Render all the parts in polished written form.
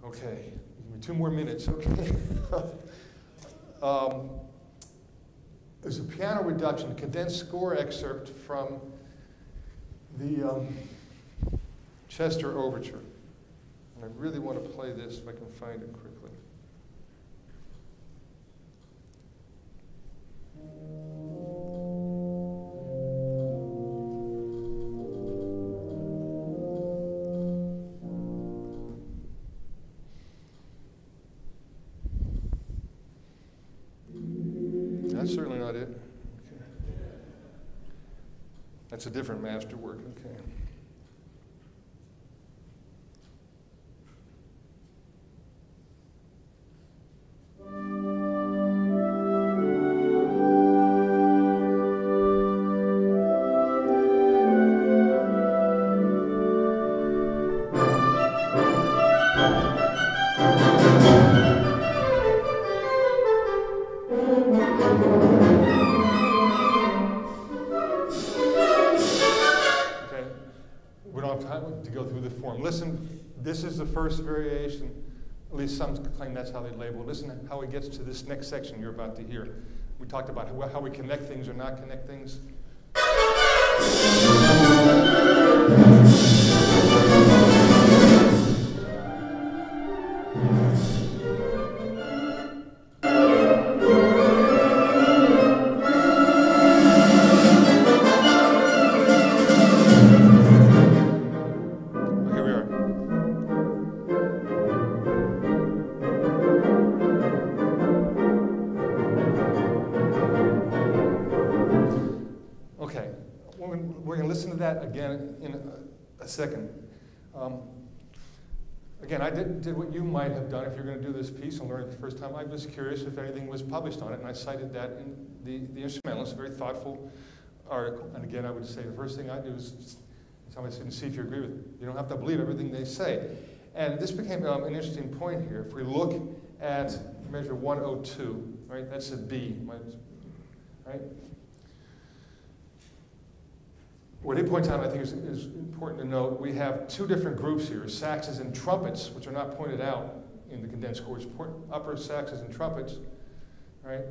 Okay, give me 2 more minutes, okay. There's a piano reduction, a condensed score excerpt from the Chester Overture. And I really want to play this if I can find it quickly. That's certainly not it. Okay. That's a different masterwork. Okay. We don't have time to go through the form. Listen, this is the first variation. At least some claim that's how they label it. Listen how it gets to this next section you're about to hear. We talked about how we connect things or not connect things. We're going to listen to that again in a second. Again, I did what you might have done if you're going to do this piece and learn it the first time. I was curious if anything was published on it, and I cited that in the Instrumentalist, a very thoughtful article. And again, I would say the first thing I do is tell my students, see if you agree with it. You don't have to believe everything they say. And this became an interesting point here. If we look at measure 102, right, that's a B, right? What he points out, I think, is important to note. We have 2 different groups here, saxes and trumpets, which are not pointed out in the condensed chords. Upper saxes and trumpets, right?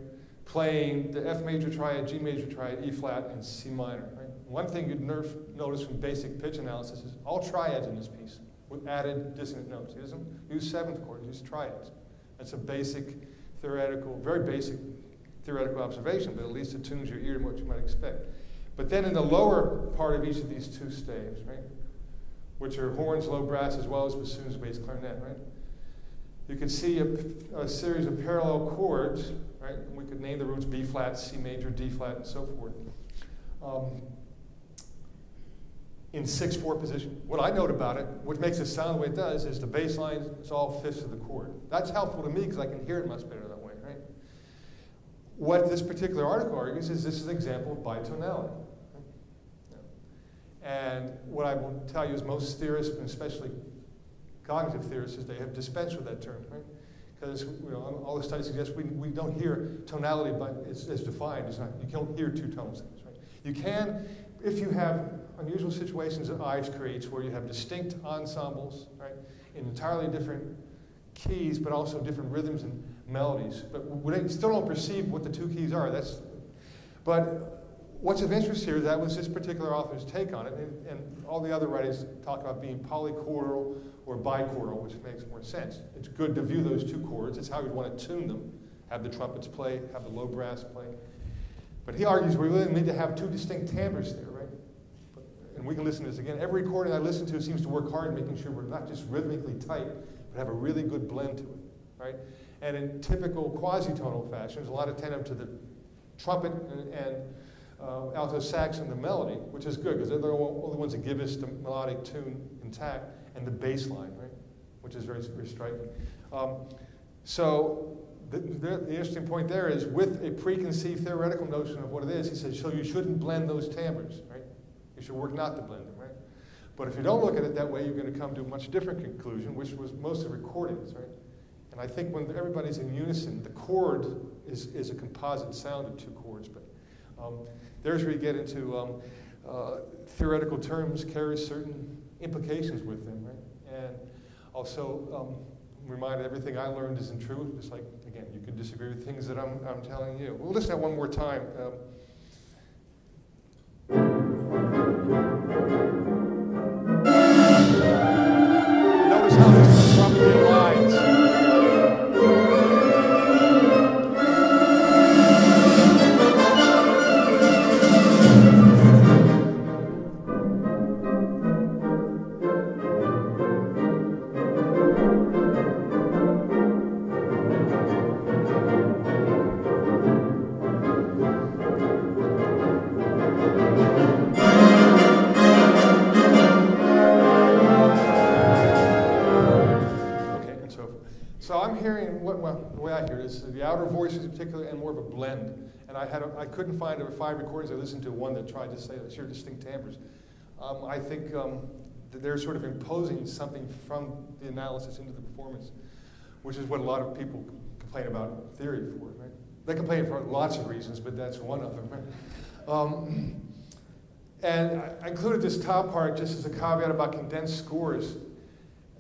Playing the F major triad, G major triad, E flat, and C minor, right? One thing you'd notice from basic pitch analysis is all triads in this piece with added dissonant notes. He doesn't use 7th chords, he uses triads. That's a basic theoretical, very basic theoretical observation, but at least it tunes your ear to what you might expect. But then in the lower part of each of these 2 staves, right, which are horns, low brass, as well as bassoons, bass, clarinet, right, you can see a series of parallel chords, right, and we could name the roots B flat, C major, D flat, and so forth, in 6/4 position. What I note about it, what makes it sound the way it does, is the bass line is all fifths of the chord. That's helpful to me because I can hear it much better that way, right? What this particular article argues is this is an example of bitonality. And what I will tell you is most theorists, and especially cognitive theorists, is they have dispensed with that term, right? Because all the studies suggest we don't hear tonality, but it's defined. It's not, you can't hear 2 tones, right? You can, if you have unusual situations that Ives creates, where you have distinct ensembles, right, in entirely different keys, but also different rhythms and melodies. But we still don't perceive what the 2 keys are. But what's of interest here, that was this particular author's take on it, and all the other writers talk about being polychordal or bichordal, which makes more sense. It's good to view those 2 chords. It's how we'd want to tune them, have the trumpets play, have the low brass play. But he argues we really need to have 2 distinct timbres there, right? And we can listen to this again. Every recording I listen to seems to work hard making sure we're not just rhythmically tight, but have a really good blend to it, right? And in typical quasi-tonal fashion, there's a lot of tandem to the trumpet and alto sax and the melody, which is good because they're the only ones that give us the melodic tune intact, and the bass line, right, which is very, very striking. So the interesting point there is, with a preconceived theoretical notion of what it is, he says, so you shouldn't blend those timbres, right? You should work not to blend them, right? But if you don't look at it that way, you're going to come to a much different conclusion, which was most of the recordings, right? And I think when everybody's in unison, the chord is a composite sound of 2 chords, but there's where you get into theoretical terms carry certain implications with them, right? And also reminded everything I learned isn't true. Just like, again, you can disagree with things that I'm telling you. We'll listen to that one more time. Notice how this is probably in lines. So I'm hearing, well, the way I hear it is the outer voices in particular and more of a blend. And I couldn't find over 5 recordings. I listened to one that tried to say that hear distinct timbres. I think that they're sort of imposing something from the analysis into the performance, which is what a lot of people complain about theory for, right? They complain for lots of reasons, but that's one of them, right? And I included this top part just as a caveat about condensed scores.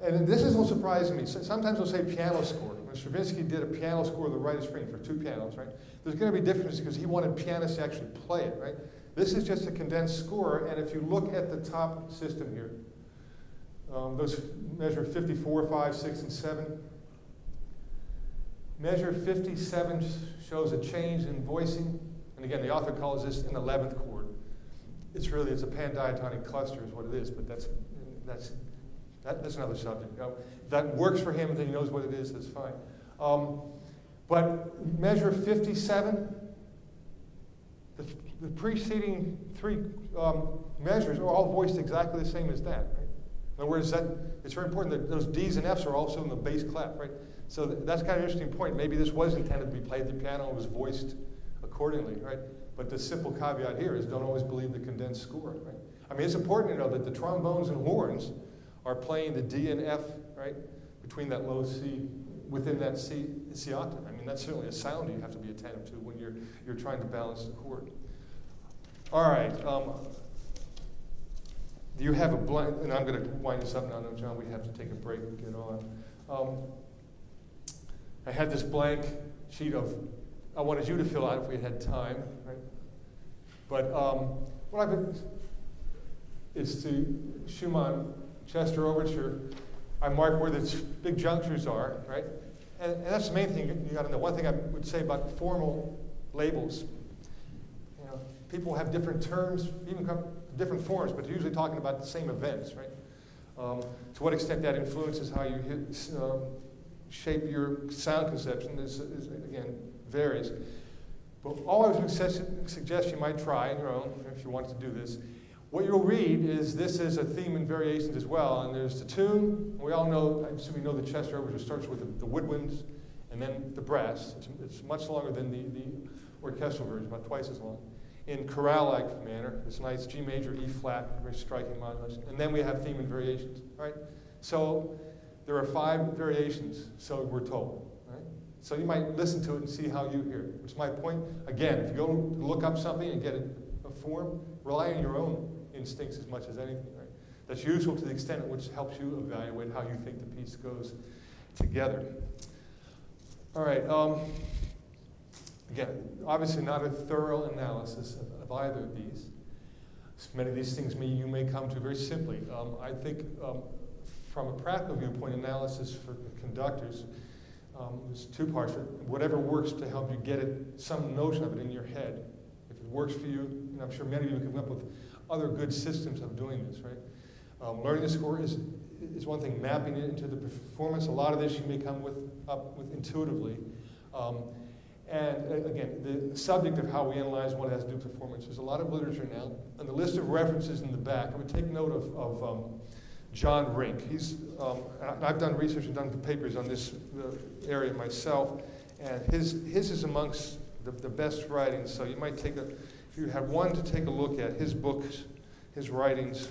And this is a little surprising to me. Sometimes they'll say piano score. When Stravinsky did a piano score of the Rite of Spring for 2 pianos, right? There's going to be differences because he wanted pianists to actually play it, right? This is just a condensed score, and if you look at the top system here, those measure 54, 5, 6, and 7. Measure 57 shows a change in voicing, and again, the author calls this an 11th chord. It's a pandiatonic cluster is what it is, but that's another subject. If that works for him, then he knows what it is, that's fine. But measure 57, the preceding 3 measures are all voiced exactly the same as that. Right? In other words, it's very important that those D's and F's are also in the bass clef, right? So that's kind of an interesting point. Maybe this was intended to be played at the piano and was voiced accordingly, right? But the simple caveat here is don't always believe the condensed score, right? I mean, it's important to know that the trombones and horns are playing the D and F, right, between that low C, within that C octave. I mean, that's certainly a sound you have to be attentive to when you're trying to balance the chord. All right. Do you have a blank? And I'm going to wind this up now, John. We have to take a break and get on. I had this blank sheet of, I wanted you to fill out if we had time, right? But what I've been, is to Schumann Chester Overture, I mark where the big junctures are, right? And that's the main thing you got to know. One thing I would say about formal labels, people have different terms, even different forms, but they're usually talking about the same events, right? To what extent that influences how you shape your sound conception is again, varies. But all I would suggest you might try on your own, if you want to do this. What you'll read is this is a theme and variations as well, and there's the tune. We all know, I assume you know the Chester Overture starts with the woodwinds and then the brass. It's much longer than the orchestral version, about twice as long. In chorale-like manner, this nice G major, E flat, very striking modulation. And then we have theme and variations, right? So there are 5 variations, so we're told, right? So you might listen to it and see how you hear it, which is my point. Again, if you go look up something and get a form, rely on your own instincts as much as anything, right? That's useful to the extent which helps you evaluate how you think the piece goes together. All right, again, obviously not a thorough analysis of either of these. Many of these things you may come to very simply. I think from a practical viewpoint, analysis for conductors, there's 2 parts. Whatever works to help you get some notion of it in your head. If it works for you, and I'm sure many of you have come up with other good systems of doing this, right? Learning the score is one thing. Mapping it into the performance, a lot of this you may come up with intuitively. And again, the subject of how we analyze what has to do with performance. There's a lot of literature now, and the list of references in the back. I would take note of John Rink. I've done research and done papers on this area myself, and his is amongst the best writings. So you might take if you have one to take a look at, his books, his writings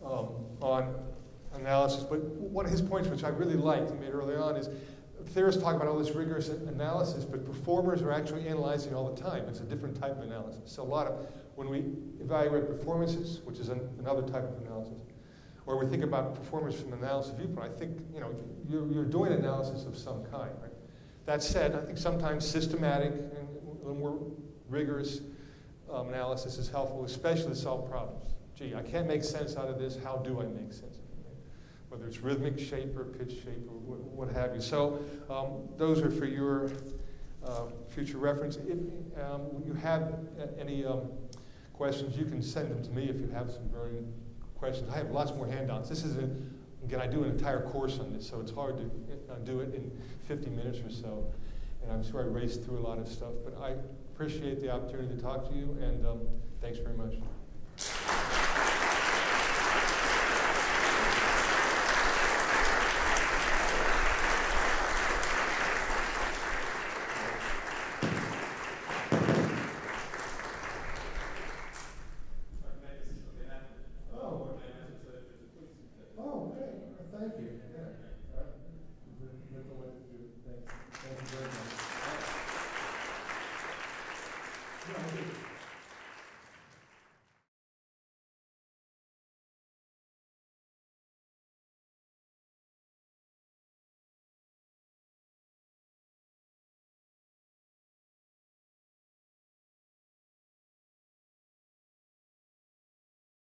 on analysis. But one of his points, which I really liked, he made early on, is theorists talk about all this rigorous analysis, but performers are actually analyzing all the time. It's a different type of analysis. So when we evaluate performances, which is another type of analysis, or we think about performance from an analysis viewpoint, I think you're doing analysis of some kind. Right? That said, I think sometimes systematic and a little more rigorous analysis is helpful, especially to solve problems. Gee, I can't make sense out of this. How do I make sense of it? Right? Whether it's rhythmic shape or pitch shape or what have you. So those are for your future reference. If you have any questions, you can send them to me if you have some burning questions. I have lots more handouts. This is, again, I do an entire course on this, so it's hard to do it in 50 minutes or so. And I'm sure I raced through a lot of stuff, but I appreciate the opportunity to talk to you, and thanks very much. Thank you. Yeah. That's the way to do it. Thank you very much. Yeah, I do.